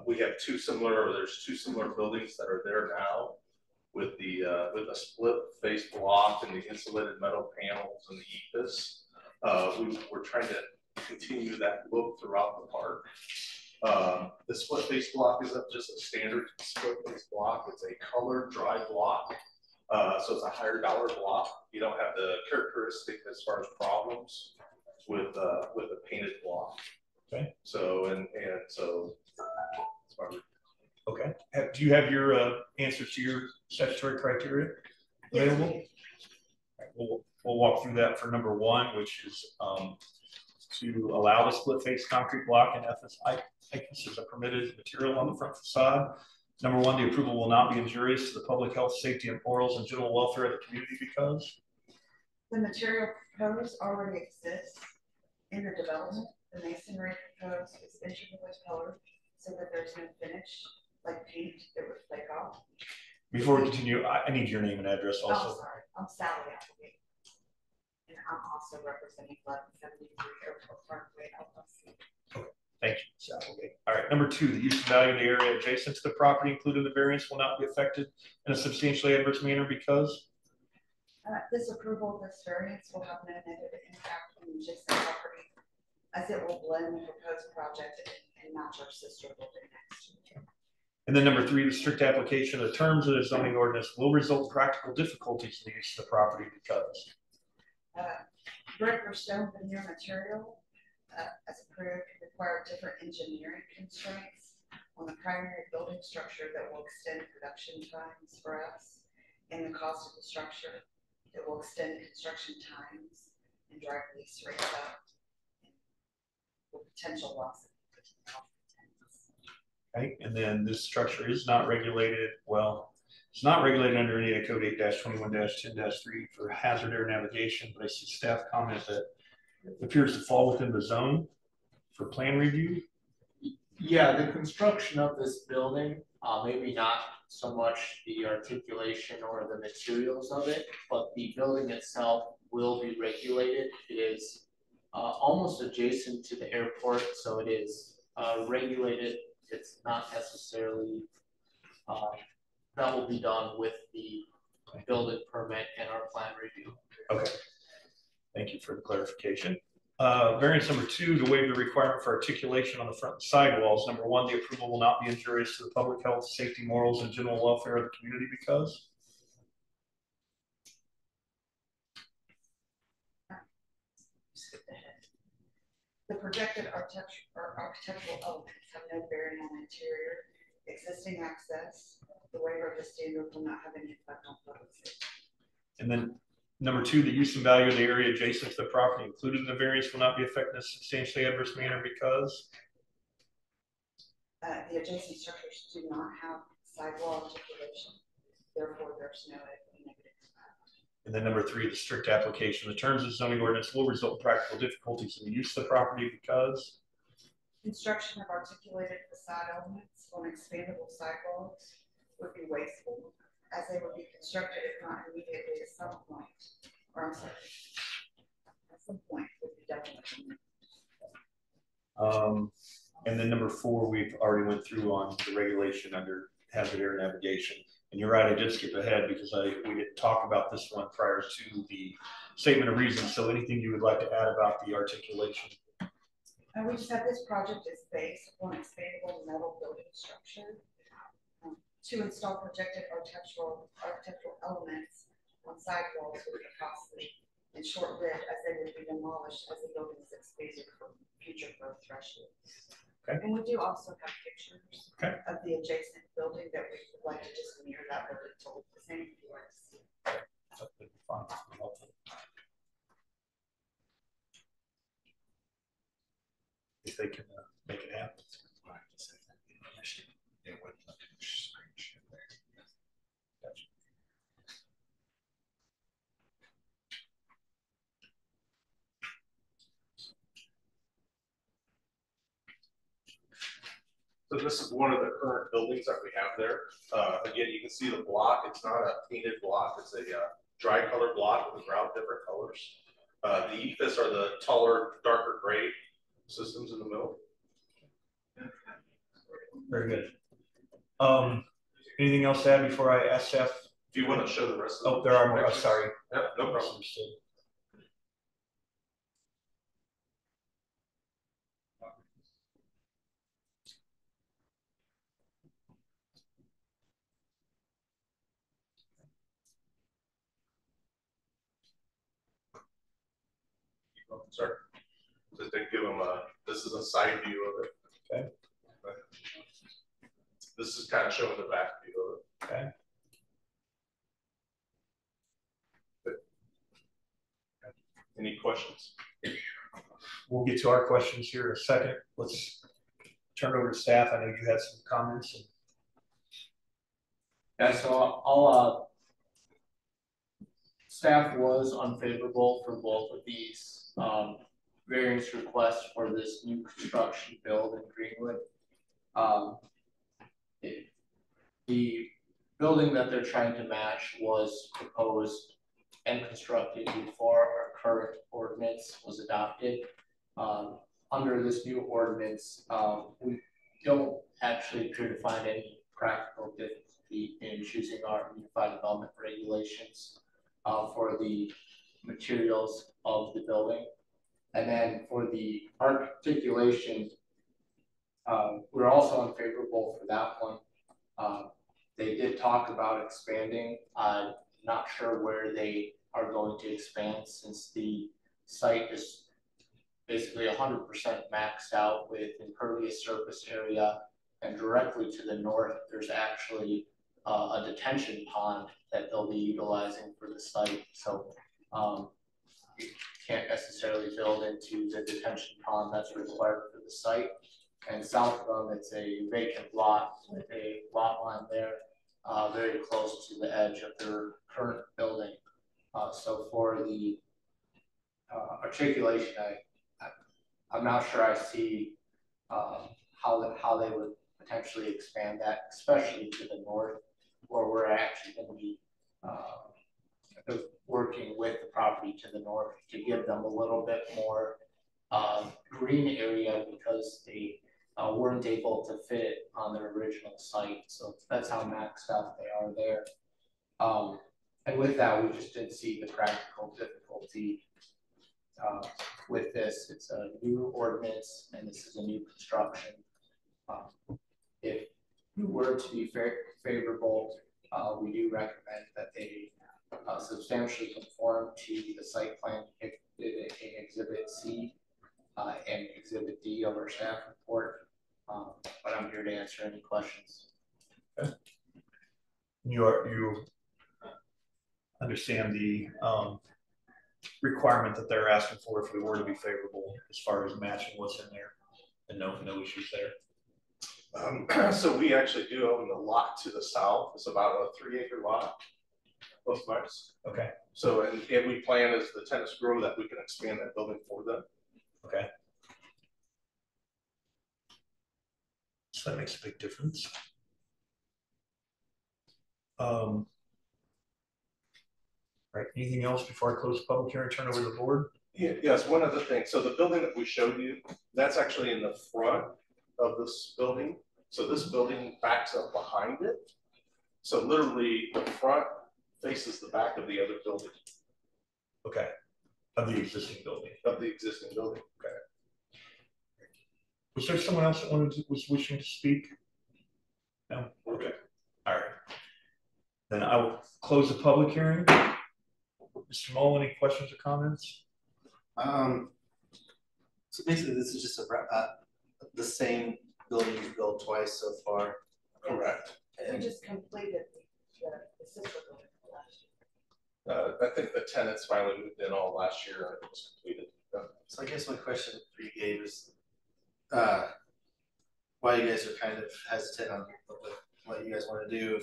We have there's 2 similar buildings that are there now with a split face block and the insulated metal panels and the EIFS. We're trying to continue that look throughout the park. The split face block isn't just a standard split face block, it's a colored dry block. So it's a higher dollar block. You don't have the characteristic as far as problems with a painted block. Okay. So so that's why we're okay. Do you have your answers to your statutory criteria available? Right, we'll walk through that for number 1, which is to allow the split face concrete block and EIFS as a permitted material on the front facade. Number 1, the approval will not be injurious to the public health, safety, and morals and general welfare of the community because the material proposed already exists in the development. The masonry proposed is intricately colored so that there's no finish like paint that would flake off. Before we continue, I need your name and address Oh, also. sorry, I'm Sally Applegate. And I'm also representing 1173 Airport Parkway LLC. Thank you, Sal. Okay. All right, number 2, the use and value of the area adjacent to the property included in the variance will not be affected in a substantially adverse manner because This approval of this variance will have no negative impact on the adjacent property, as it will blend the proposed project and match our sister building next to it. And then number 3, the strict application of the terms of the zoning ordinance will result in practical difficulties in the use of the property because brick or stone veneer material, as approved, can require different engineering constraints on the primary building structure that will extend production times for us, and the cost of the structure that will extend construction times and drive lease rates up with potential loss. Okay, and then this structure is not regulated, well, it's not regulated under any code 8-21-10-3 for hazard air navigation, but I see staff comment that it appears to fall within the zone for plan review. Yeah, the construction of this building, maybe not so much the articulation or the materials of it, but the building itself will be regulated. It is almost adjacent to the airport, so it is regulated. It's not necessarily, that will be done with the building permit and our plan review. Okay, thank you for the clarification. Variance number 2, to waive the requirement for articulation on the front and side walls. Number 1, the approval will not be injurious to the public health, safety, morals, and general welfare of the community because The projected architectural elements have no bearing on the interior, existing access. The waiver of the standard will not have any effect on public safety. And then number 2, the use and value of the area adjacent to the property included in the variance will not be affected in a substantially adverse manner because the adjacent structures do not have sidewall articulation. Therefore, there's no negative impact. And then number 3, the strict application of the terms of the zoning ordinance will result in practical difficulties in the use of the property because construction of articulated facade elements on expandable sidewalks would be wasteful, as they would be constructed if not immediately at some point, or I'm sorry, at some point would be definitely. And then number 4, we've already went through on the regulation under hazard air navigation. And you're right, I did skip ahead because we didn't talk about this one prior to the statement of reasons. So anything you would like to add about the articulation? And we just have this project is based on expandable metal building structure to install projected architectural elements on sidewalls would be costly and short-lived, as they would be demolished as the building is expanded for future growth thresholds. Okay. And we do also have pictures okay. of the adjacent building that we would like to just mirror that building to look the same for us. That would be fun. If they can make it happen. So this is one of the current buildings that we have there. Again, you can see the block. It's not a painted block. It's a dry color block with around different colors. The EFIS are the taller, darker gray systems in the middle. Very good. Anything else to add before I ask Seth? Do you want to show the rest of them? Oh, there are more. Sorry. Yeah, no problem. Sorry. Just to give them this is a side view of it. Okay. This is kind of showing the back view of it. Okay. Any questions? We'll get to our questions here in a second. Let's turn it over to staff. I know you had some comments. Yeah, so staff was unfavorable for both of these variance requests for this new construction build in Greenwood. The building that they're trying to match was proposed and constructed before our current ordinance was adopted. Under this new ordinance, we don't actually appear to find any practical difficulty in choosing our unified development regulations for the materials of the building. And then for the articulation, we're also unfavorable for that one. They did talk about expanding. I'm not sure where they are going to expand since the site is basically 100% maxed out with impervious surface area, and directly to the north, there's actually a detention pond that they'll be utilizing for the site. So you can't necessarily build into the detention pond that's required for the site. And south of them, it's a vacant lot with a lot line there, very close to the edge of their current building. So for the articulation, I'm not sure I see how they would potentially expand that, especially to the north, where we're actually going to be working with the property to the north to give them a little bit more green area because they weren't able to fit it on their original site. So that's how maxed out they are there. And with that, we just didn't see the practical difficulty with this. It's a new ordinance and this is a new construction. If you were to be favorable, we do recommend that they substantially conform to the site plan in Exhibit C and Exhibit D of our staff report. But I'm here to answer any questions. Okay. You understand the requirement that they're asking for if we were to be favorable as far as matching what's in there, and no issues there. So we actually do own the lot to the south. It's about a 3-acre lot, plus minus. Okay. So and we plan as the tenants grow that we can expand that building for them. Okay. So that makes a big difference. Right. Anything else before I close the public hearing? Turn over to the board. Yeah, yes, one other thing. So the building that we showed you, that's actually in the front of this building. So this building backs up behind it. So literally the front faces the back of the other building. Okay. Of the existing building. Of the existing building. Okay. Was there someone else that was wishing to speak? No? Okay. All right. Then I will close the public hearing. Mr. Mull, any questions or comments? So basically, this is just the same building you've built twice so far. Correct. We just completed the sister building last year. I think the tenants finally moved in all last year and it was completed. So I guess my question for you, Gabe, is why you guys are kind of hesitant on what you guys want to do.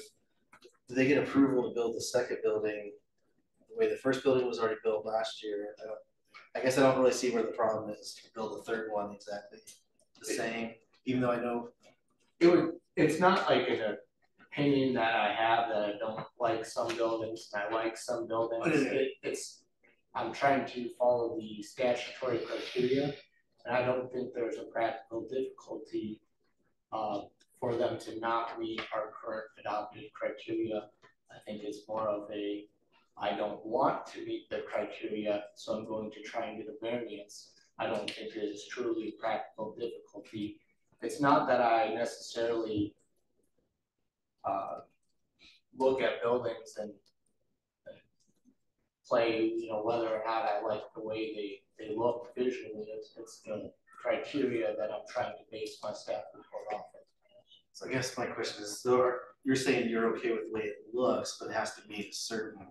Did they get approval to build the second building the way the first building was already built last year? I guess I don't really see where the problem is to build a third one exactly the same, even though I know it's not like an opinion that I have that I don't like some buildings and I like some buildings. I'm trying to follow the statutory criteria, and I don't think there's a practical difficulty for them to not meet our current adopted criteria. I think it's more of I don't want to meet the criteria, so I'm going to try and get a variance. I don't think it is truly a practical difficulty. It's not that I necessarily look at buildings and play, whether or not I like the way they look visually. It's the criteria that I'm trying to base my staff report off of. So I guess my question is, so you're saying you're okay with the way it looks, but it has to meet a certain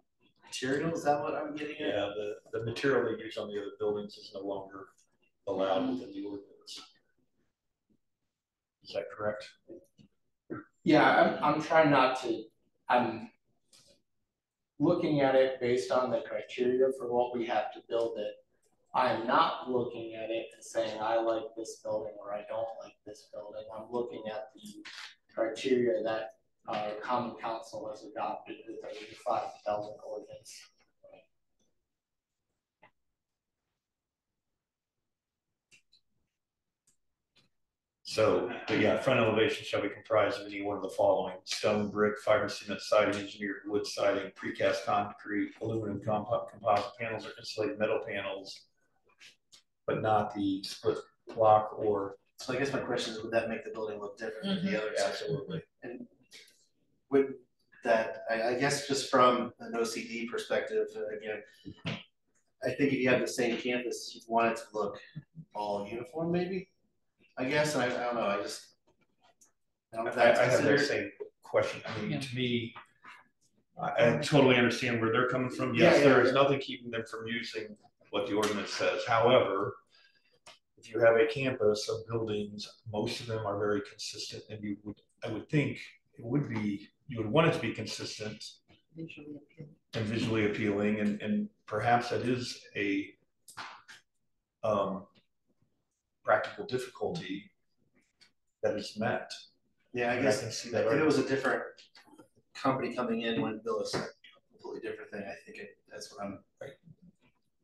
material? Is that what I'm getting at? Yeah, the material they use on the other buildings is no longer allowed within the ordinance. Is that correct? Yeah, I'm trying not to. I'm looking at it based on the criteria for what we have to build it. I'm not looking at it and saying I like this building or I don't like this building. I'm looking at the criteria that our common council has adopted the unified development ordinance. So, but yeah, front elevation shall be comprised of any one of the following: stone, brick, fiber cement siding, engineered wood siding, precast concrete, aluminum composite panels, or insulated metal panels, but not the split block or. So I guess my question is, would that make the building look different than the others? Absolutely. And would that, I guess just from an OCD perspective, again, I think if you have the same campus, you'd want it to look all uniform maybe, I guess, and I don't know, I don't know if that's I have considered. that same question. I mean, to me, I totally understand where they're coming from. Yes, there is nothing keeping them from using what the ordinance says. However, if you have a campus of buildings, most of them are very consistent, and I would think it would be, you would want it to be consistent and visually appealing, and perhaps that is a practical difficulty that is met. Yeah, I guess I can see if that. it was a different company coming in when Bill is a completely different thing, I think that's what I'm.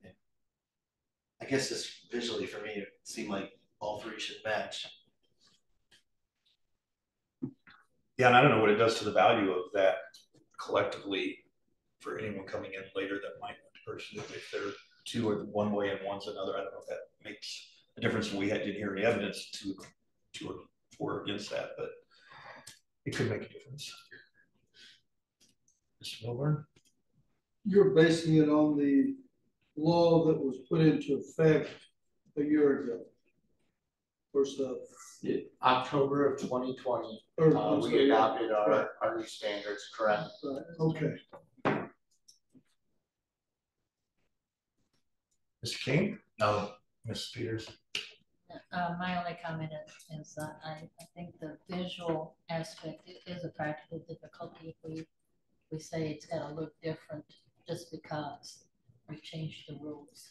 Yeah. I guess just visually for me, it seemed like all three should match. Yeah, and I don't know what it does to the value of that collectively for anyone coming in later that might want to purchase it. If they're two are one way and one's another, I don't know if that makes a difference. We didn't hear any evidence to or for or against that, but it could make a difference. Mr. Milburn? You're basing it on the law that was put into effect a year ago. Or so. October of 2020, we adopted our new standards, correct? Right. Okay. Mr. King? No. Ms. Peters? My only comment is I think the visual aspect is a practical difficulty if we say it's got to look different just because we changed the rules.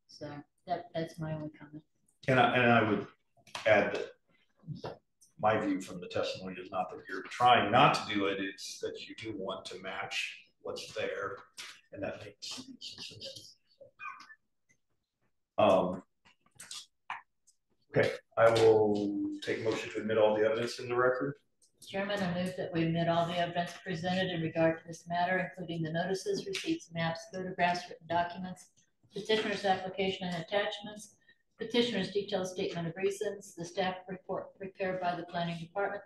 So that's my only comment. And I would add that my view from the testimony is not that you're trying not to do it, it's that you do want to match what's there, and that makes sense. Okay, I will take a motion to admit all the evidence in the record. Chairman, I move that we admit all the evidence presented in regard to this matter, including the notices, receipts, maps, photographs, written documents, petitioner's application and attachments, petitioner's detailed statement of reasons, the staff report prepared by the planning department,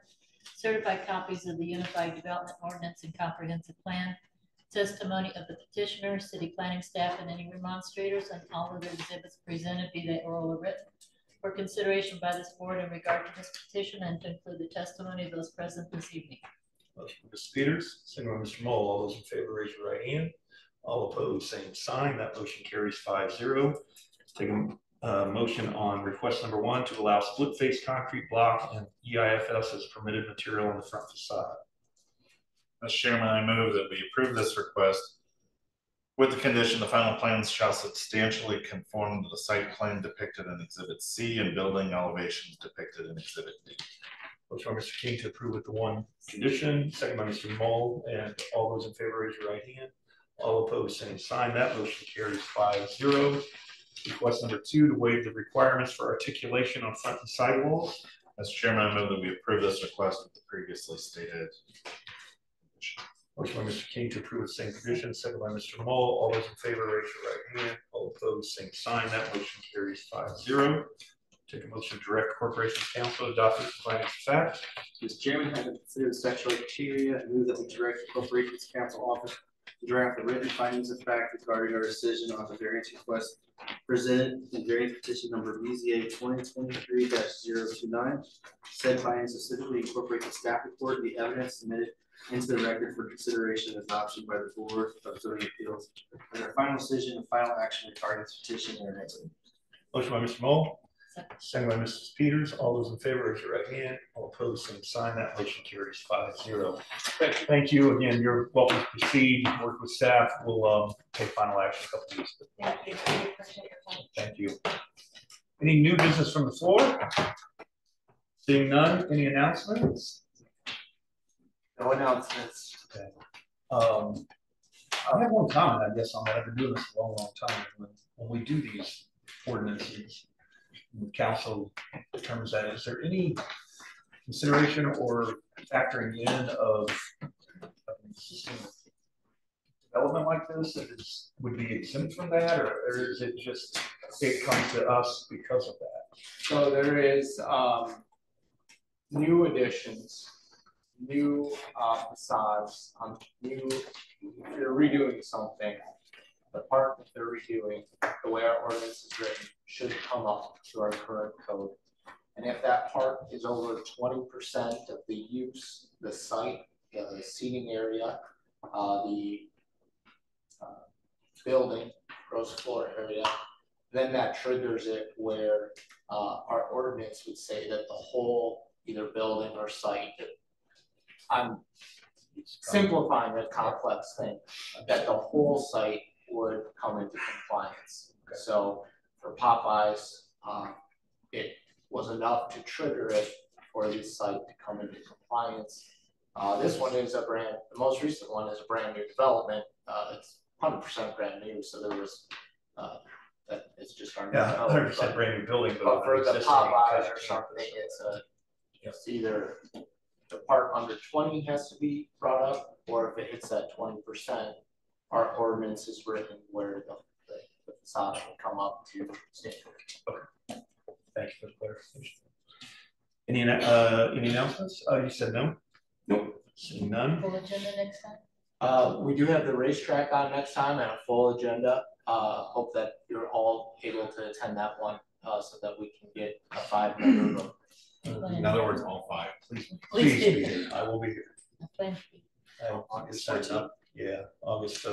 certified copies of the Unified Development Ordinance and Comprehensive Plan, testimony of the petitioner, city planning staff, and any remonstrators, and all other exhibits presented, be they oral or written, for consideration by this board in regard to this petition, and to include the testimony of those present this evening. Motion by Ms. Peters, second by Mr. Moll. All those in favor, raise your right hand. All opposed, same sign. That motion carries 5-0. Take a motion on request number 1 to allow split face concrete block and EIFS as permitted material on the front facade. Mr. Chairman, I move that we approve this request with the condition the final plans shall substantially conform to the site plan depicted in Exhibit C and building elevations depicted in Exhibit D. Motion by Mr. King to approve with the one condition, second by Mr. Moll, and all those in favor, raise your right hand. All opposed, same sign. That motion carries 5-0. Request number 2 to waive the requirements for articulation on front and side walls. Mr. Chairman, I move that we approve this request with the previously stated. Motion by Mr. King to approve the same condition, second by Mr. Moll. All those in favor, raise your right hand. All opposed, same sign. That motion carries 5-0. Take a motion to direct Corporations Council to adopt this findings of fact. Mr. Chairman, having considered statutory criteria, I move that we direct the Corporations Council office to draft the written findings of fact regarding our decision on the variance request presented in variance petition number BZA 2023-029. Said findings specifically incorporate the staff report and the evidence submitted into the record for consideration and adoption by the Board of Zoning Appeals and their final decision and final action regarding this petition and next. Motion by Mr. Moll, second by Mrs. Peters. All those in favor, raise your right hand. All opposed, same sign. That motion carries 5-0. Thank you again. You're welcome to proceed. Work with staff. We'll take final action in a couple of weeks. Thank you. I appreciate your time. Thank you. Any new business from the floor? Seeing none. Any announcements? No announcements. I have one comment, I guess, on that. I've been doing this a long, long time. When we do these ordinances, the council determines that, is there any consideration or factoring in of an existing development like this that would be exempt from that, or is it just it comes to us because of that? So there is new additions, new facades, if you're redoing something, the part that they're redoing, the way our ordinance is written, should come up to our current code. And if that part is over 20% of the use, the site, the seating area, the building, gross floor area, then that triggers it where our ordinance would say that the whole either building or site, I'm simplifying a complex thing, that the whole site would come into compliance. Okay. So for Popeyes, it was enough to trigger it for this site to come into compliance. This one is the most recent one is a brand new development. It's 100% brand new, so there was that it's just our 100% brand new building. But for the Popeyes or something, it's either the part under 20 has to be brought up, or if it hits that 20%, our ordinance is written where the facade can come up to standard. Okay. Thank you for the clarification. Any announcements? You said no? Nope. Seeing none. Full agenda next time? We do have the racetrack on next time and a full agenda. Hope that you're all able to attend that one so that we can get a 5-member vote. In other words, all 5. Please be here. I will be here. Thank you. August 14th. Yeah, August.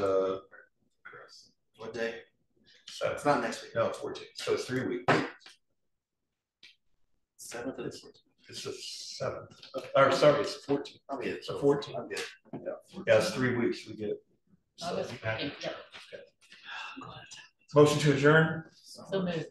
What day? So It's not next week. no, it's 14th. So it's 3 weeks. 7th. It's the 7th. Or sorry, it's the 14th. I'll be it. It's the 14th. I'm good. Yeah, it's 3 weeks. We get. So, August 14th, yeah. okay. Motion to adjourn. So moved.